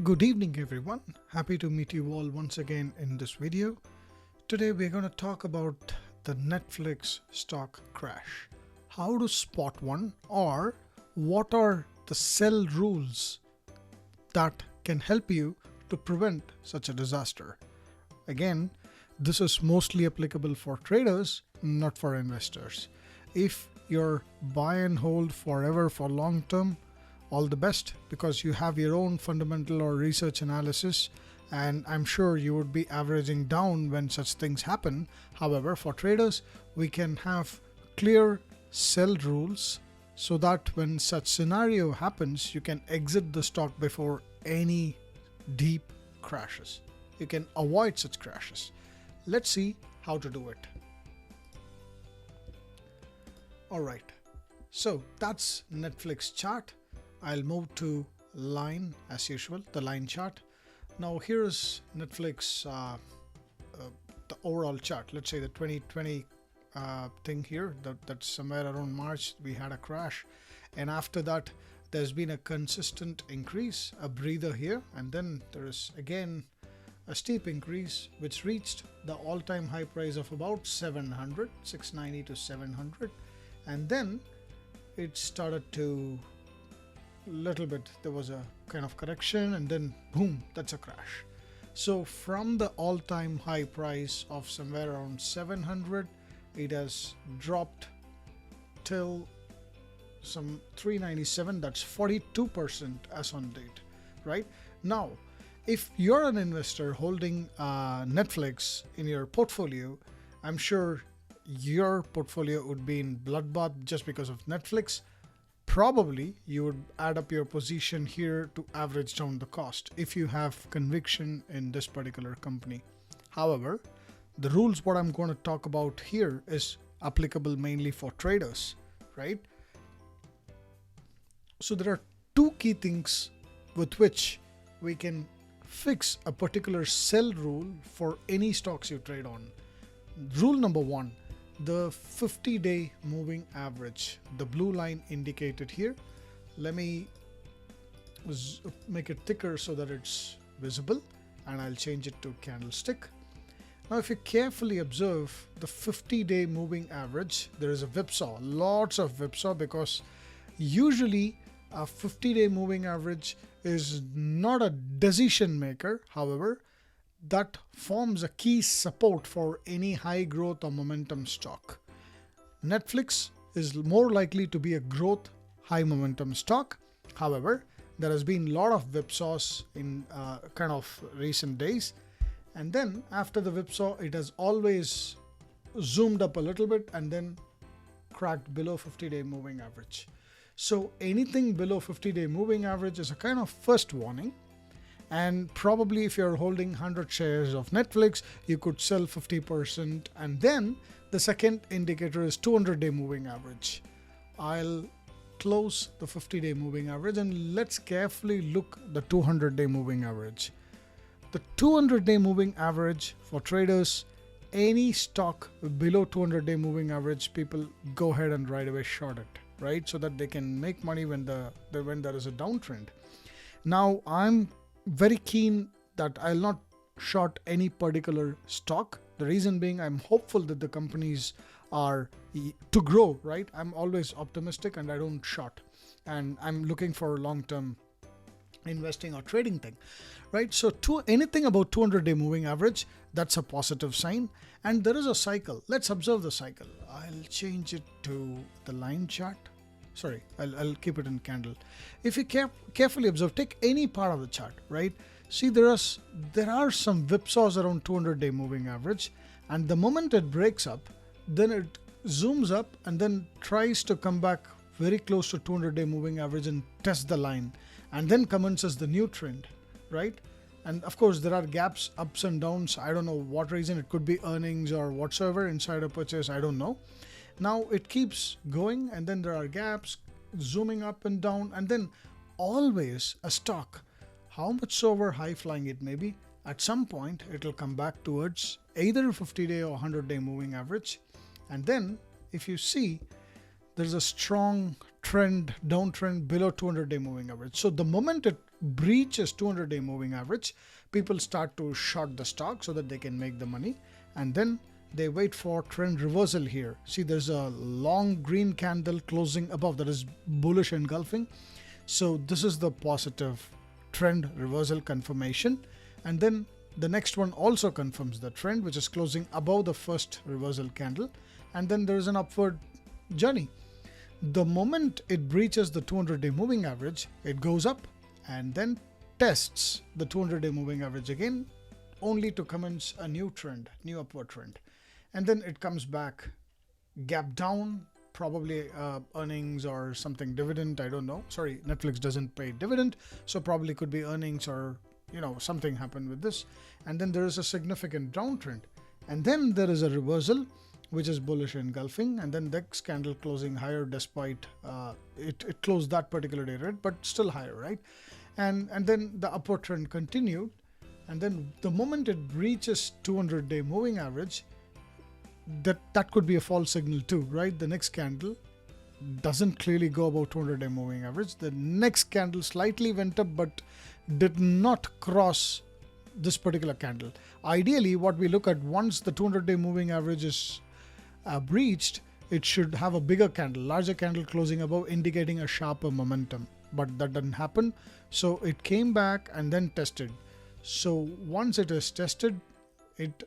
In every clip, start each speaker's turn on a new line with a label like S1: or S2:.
S1: Good evening everyone. Happy to meet you all once again in this video. Today we're going to talk about the Netflix stock crash. How to spot one, or what are the sell rules that can help you to prevent such a disaster. Again, this is mostly applicable for traders, not for investors. If you're buy and hold forever for long term, all the best, because you have your own fundamental or research analysis, and I'm sure you would be averaging down when such things happen. However, for traders, we can have clear sell rules so that when such scenario happens, you can exit the stock before any deep crashes. You can avoid such crashes. Let's see how to do it. Alright, so that's Netflix chart. I'll move to line as usual, the line chart. Now here is Netflix, the overall chart. Let's say the 2020 thing here, that's somewhere around March we had a crash, and after that there's been a consistent increase, a breather here, and then there is again a steep increase which reached the all-time high price of about 690 to 700, and then it started to little bit, there was a kind of correction, and then boom, that's a crash. So from the all-time high price of somewhere around 700, it has dropped till some 397. That's 42% as on date. Right now, if you're an investor holding Netflix in your portfolio, I'm sure your portfolio would be in bloodbath just because of Netflix. Probably you would add up your position here to average down the cost if you have conviction in this particular company. However, the rules what I'm going to talk about here is applicable mainly for traders, right? So there are two key things with which we can fix a particular sell rule for any stocks you trade on. Rule number one: the 50-day moving average, the blue line indicated here. Let me make it thicker so that it's visible, and I'll change it to candlestick. Now if you carefully observe the 50-day moving average, there is a whipsaw, lots of whipsaw, because usually a 50-day moving average is not a decision maker. However, that forms a key support for any high growth or momentum stock. Netflix is more likely to be a growth high momentum stock. However, there has been a lot of whipsaws in kind of recent days, and then after the whipsaw it has always zoomed up a little bit and then cracked below 50-day moving average. So anything below 50-day moving average is a kind of first warning. And probably if you're holding 100 shares of Netflix, you could sell 50%. And then the second indicator is 200-day moving average. I'll close the 50-day moving average and let's carefully look the 200-day moving average. The 200-day moving average for traders, any stock below 200-day moving average, people go ahead and right away short it, right? So that they can make money when there is a downtrend. Now I'm very keen that I'll not short any particular stock. The reason being, I'm hopeful that the companies are to grow, right? I'm always optimistic and I don't short, and I'm looking for long-term investing or trading thing, right? So anything about 200-day moving average, that's a positive sign. And there is a cycle. Let's observe the cycle. I'll change it to the line chart. Sorry, I'll keep it in candle. If you carefully observe, take any part of the chart, right? See, there are some whipsaws around 200-day moving average, and the moment it breaks up, then it zooms up and then tries to come back very close to 200-day moving average and test the line, and then commences the new trend, right? And of course there are gaps, ups and downs. I don't know what reason. It could be earnings or whatsoever, insider purchase, I don't know. Now it keeps going, and then there are gaps, zooming up and down, and then always a stock, how much soever high flying it may be, at some point it will come back towards either 50-day or 100-day moving average. And then if you see, there's a strong trend, downtrend below 200-day moving average. So the moment it breaches 200-day moving average, people start to short the stock so that they can make the money, and then they wait for trend reversal here. See, there's a long green candle closing above, that is bullish engulfing. So this is the positive trend reversal confirmation, and then the next one also confirms the trend, which is closing above the first reversal candle, and then there is an upward journey. The moment it breaches the 200-day moving average, it goes up and then tests the 200-day moving average again, only to commence a new trend, new upward trend. And then it comes back, gap down, probably earnings or something, dividend, I don't know. Sorry, Netflix doesn't pay dividend, so probably could be earnings or something happened with this. And then there is a significant downtrend. And then there is a reversal, which is bullish engulfing, and then next candle closing higher despite it closed that particular day red, but still higher, right? And then the upward trend continued, and then the moment it reaches 200-day moving average, that could be a false signal too, right? The next candle doesn't clearly go above 200-day moving average. The next candle slightly went up but did not cross this particular candle. Ideally, what we look at, once the 200-day moving average is breached, it should have a bigger candle, larger candle closing above, indicating a sharper momentum, but that didn't happen. So it came back and then tested. So once it is tested, it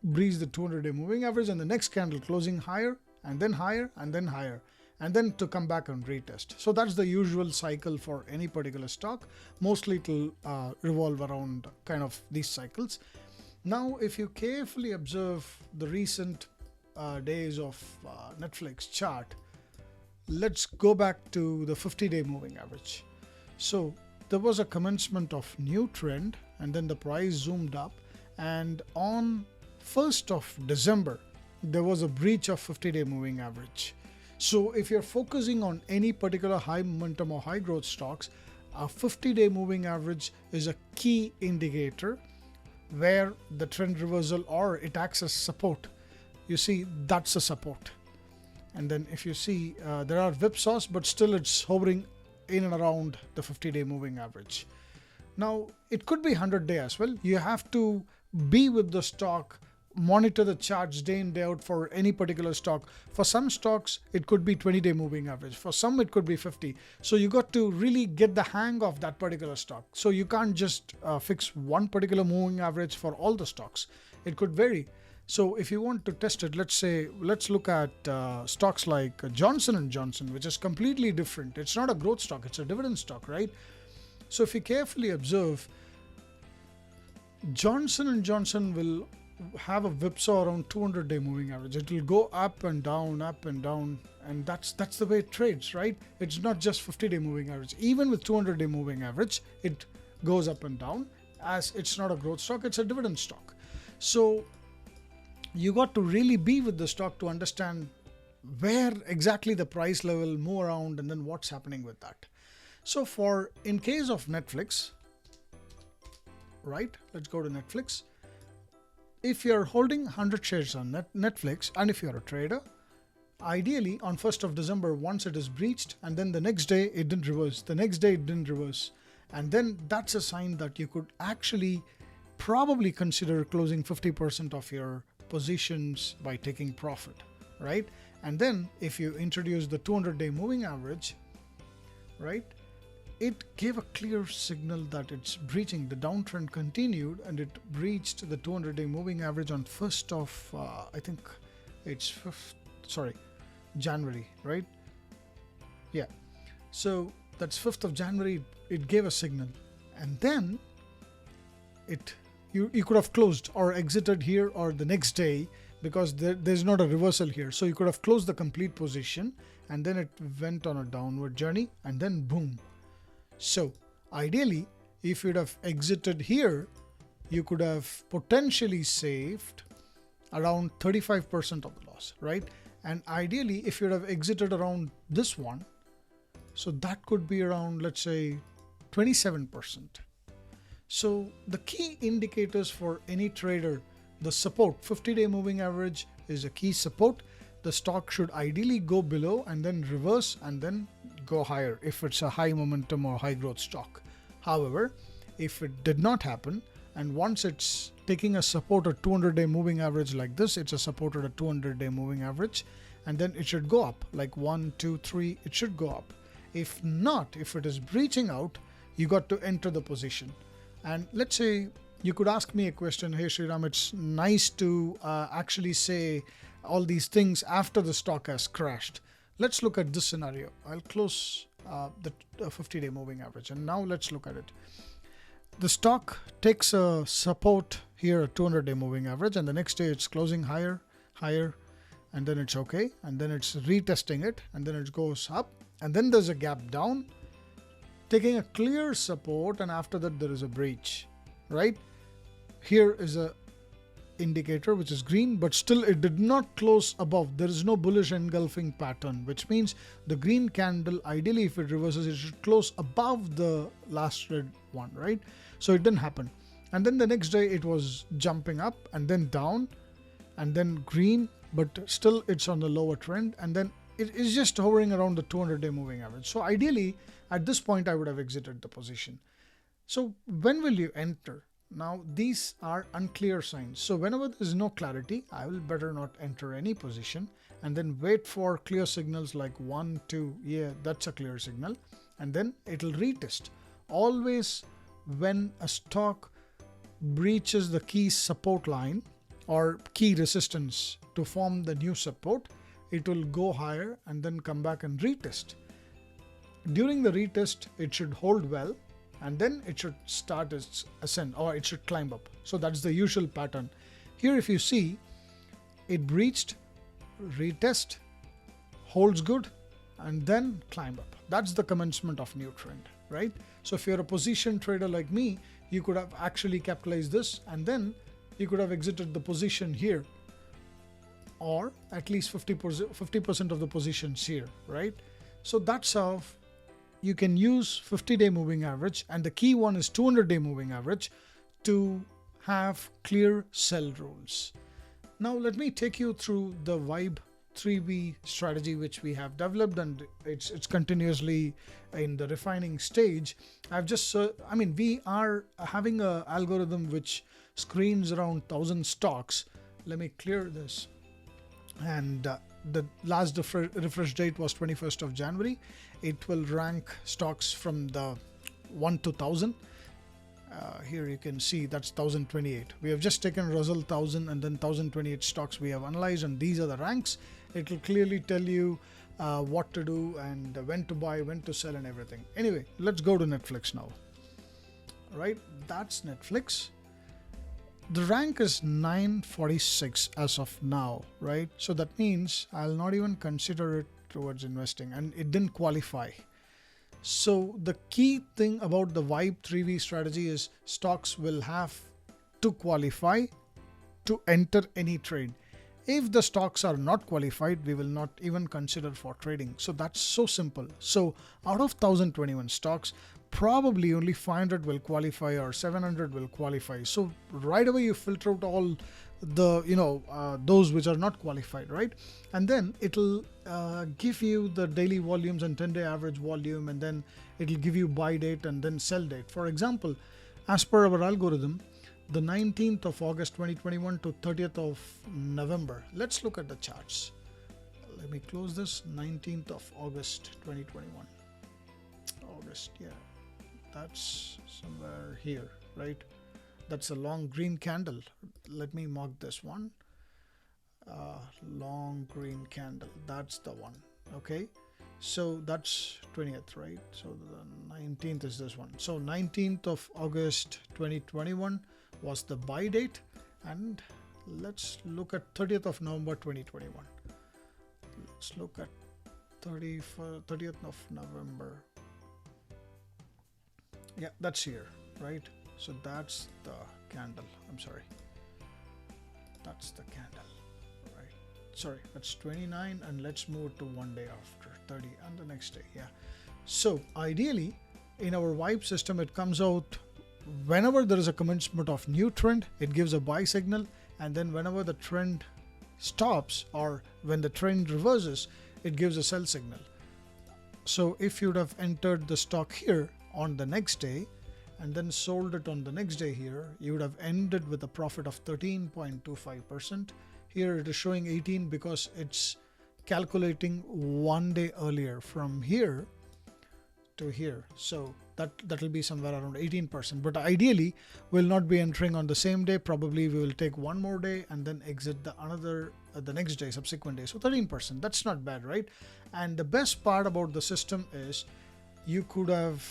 S1: breached the 200-day moving average, and the next candle closing higher and then higher and then higher, and then to come back and retest. So that's the usual cycle for any particular stock. Mostly it will revolve around kind of these cycles. Now, if you carefully observe the recent days of Netflix chart, let's go back to the 50-day moving average. So there was a commencement of new trend, and then the price zoomed up, and on 1st of December there was a breach of 50-day moving average. So if you're focusing on any particular high momentum or high growth stocks, a 50-day moving average is a key indicator where the trend reversal or it acts as support. You see, that's a support. And then if you see, there are whipsaws, but still it's hovering in and around the 50-day moving average. Now, it could be 100-day as well. You have to be with the stock, monitor the charts day in, day out for any particular stock. For some stocks, it could be 20-day moving average. For some, it could be 50. So you got to really get the hang of that particular stock. So you can't just fix one particular moving average for all the stocks. It could vary. So if you want to test it, let's look at stocks like Johnson & Johnson, which is completely different. It's not a growth stock, it's a dividend stock, right? So if you carefully observe, Johnson & Johnson will have a whipsaw around 200-day moving average. It will go up and down, and that's the way it trades, right? It's not just 50-day moving average. Even with 200-day moving average, it goes up and down, as it's not a growth stock, it's a dividend stock. So you got to really be with the stock to understand where exactly the price level move around and then what's happening with that. So in case of Netflix, right? Let's go to Netflix. If you're holding 100 shares on Netflix, and if you're a trader, ideally on 1st of December, once it is breached, and then the next day it didn't reverse, the next day it didn't reverse, and then that's a sign that you could actually probably consider closing 50% of your positions by taking profit, right? And then if you introduce the 200-day moving average, right, it gave a clear signal that it's breaching. The downtrend continued and it breached the 200-day moving average on 1st of I think it's January, right? Yeah, so that's 5th of January. It gave a signal, and then you could have closed or exited here or the next day, because there's not a reversal here. So you could have closed the complete position, and then it went on a downward journey, and then boom. So ideally, if you'd have exited here, you could have potentially saved around 35% of the loss, right? And ideally, if you'd have exited around this one, so that could be around, let's say, 27%. So the key indicators for any trader, the support, 50-day moving average is a key support. The stock should ideally go below and then reverse and then go higher if it's a high momentum or high growth stock. However, if it did not happen, and once it's taking a support at 200-day moving average like this, it's a support at a 200-day moving average, and then it should go up like 1, 2, 3, it should go up. If not, if it is breaching out, you got to enter the position. And let's say you could ask me a question, hey Sriram, it's nice to actually say all these things after the stock has crashed. Let's look at this scenario. I'll close the 50-day moving average, and now let's look at it. The stock takes a support here at 200-day moving average, and the next day it's closing higher, and then it's okay, and then it's retesting it, and then it goes up, and then there's a gap down, taking a clear support, and after that there is a breach, right? Here is a indicator which is green, but still it did not close above. There is no bullish engulfing pattern, which means the green candle, ideally if it reverses, it should close above the last red one, right? So it didn't happen. And then the next day it was jumping up and then down and then green, but still it's on the lower trend, and then it is just hovering around the 200-day moving average. So ideally at this point I would have exited the position. So when will you enter? Now these are unclear signs. So whenever there is no clarity, I will better not enter any position, and then wait for clear signals like 1, 2, yeah, that's a clear signal, and then it'll retest. Always when a stock breaches the key support line or key resistance to form the new support, it will go higher and then come back and retest. During the retest, it should hold well, and then it should start its ascent, or it should climb up. So that's the usual pattern. Here if you see, it breached, retest, holds good, and then climb up. That's the commencement of new trend, right? So if you're a position trader like me, you could have actually capitalized this, and then you could have exited the position here, or at least 50% of the positions here, right? So that's how you can use 50-day moving average, and the key one is 200-day moving average, to have clear sell rules. Now let me take you through the Vibe 3V strategy which we have developed, and it's continuously in the refining stage. We are having an algorithm which screens around 1,000 stocks. Let me clear this. And the last refresh date was 21st of January. It will rank stocks from the 1 to 1000. Here you can see that's 1028. We have just taken result 1000 and then 1028 stocks we have analyzed, and these are the ranks. It will clearly tell you what to do and when to buy, when to sell, and everything. Anyway, let's go to Netflix now. Right, that's Netflix. The rank is 946 as of now, right? So that means I'll not even consider it towards investing, and it didn't qualify. So the key thing about the Vibe 3V strategy is stocks will have to qualify to enter any trade. If the stocks are not qualified, we will not even consider for trading. So that's so simple. So out of 1021 stocks, probably only 500 will qualify or 700 will qualify. So right away you filter out all the those which are not qualified, right? And then it'll give you the daily volumes and 10-day average volume, and then it'll give you buy date and then sell date. For example, as per our algorithm, the 19th of August 2021 to 30th of November. Let's look at the charts. Let me close this. 19th of August 2021. August, yeah, that's somewhere here, right? That's a long green candle. Let me mark this one. Long green candle, that's the one. Okay, so that's 20th, right? So the 19th is this one. So 19th of August 2021 was the buy date, and let's look at 30th of November 2021. Let's look at 30th of November. Yeah, that's here, right? So that's the candle. I'm sorry, that's the candle, right? Sorry, that's 29, and let's move to one day after 30 and the next day. Yeah, so ideally in our Vibe system, it comes out whenever there is a commencement of new trend, it gives a buy signal, and then whenever the trend stops or when the trend reverses, it gives a sell signal. So if you'd have entered the stock here on the next day, and then sold it on the next day here, you would have ended with a profit of 13.25%. Here it is showing 18 because it's calculating 1 day earlier from here to here. So that will be somewhere around 18%. But ideally, we'll not be entering on the same day. Probably we will take one more day and then exit the next day, subsequent day. So 13%. That's not bad, right? And the best part about the system is you could have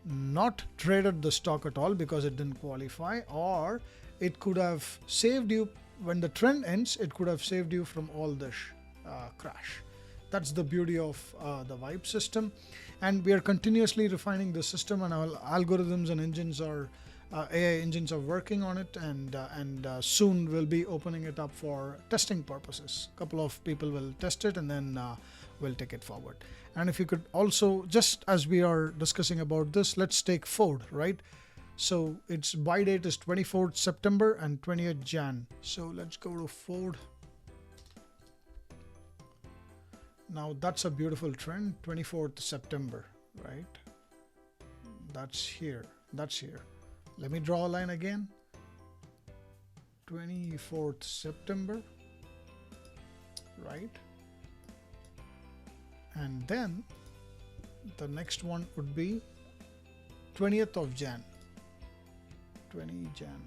S1: not traded the stock at all because it didn't qualify, or it could have saved you when the trend ends. It could have saved you from all this crash. That's the beauty of the Vibe system, and we are continuously refining the system, and our algorithms and engines are AI engines are working on it, and soon we'll be opening it up for testing purposes. A couple of people will test it, and then we'll take it forward. And if you could also, just as we are discussing about this, let's take Ford, right? So its buy date is 24th September and 20th Jan. So let's go to Ford. Now that's a beautiful trend, 24th September, right? That's here, that's here. Let me draw a line again. 24th September, right? And then the next one would be 20th of Jan. 20 Jan.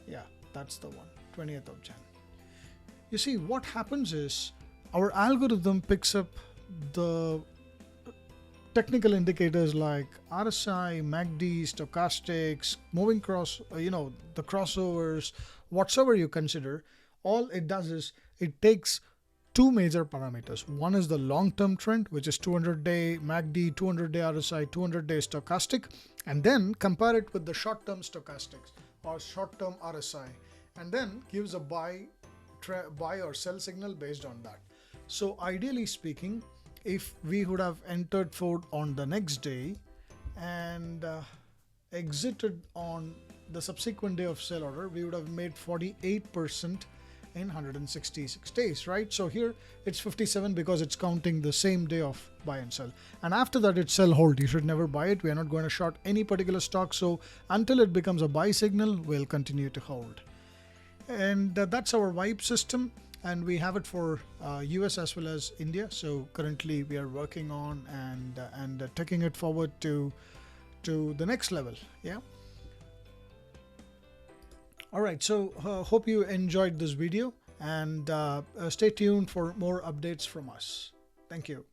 S1: Yeah, that's the one, 20th of Jan. You see, what happens is our algorithm picks up the technical indicators like RSI, MACD, stochastics, moving the crossovers, whatsoever you consider. All it does is it takes two major parameters. One is the long-term trend, which is 200-day MACD, 200-day RSI, 200-day stochastic, and then compare it with the short-term stochastics or short-term RSI, and then gives a buy or sell signal based on that. So ideally speaking, if we would have entered Ford on the next day and exited on the subsequent day of sell order, we would have made 48% in 166 days, right? So here it's 57 because it's counting the same day of buy and sell, and after that it's sell hold. You should never buy it. We are not going to short any particular stock, so until it becomes a buy signal, we'll continue to hold. And that's our Vibe system, and we have it for US as well as India. So currently we are working on and taking it forward to the next level. Yeah. All right, so hope you enjoyed this video, and stay tuned for more updates from us. Thank you.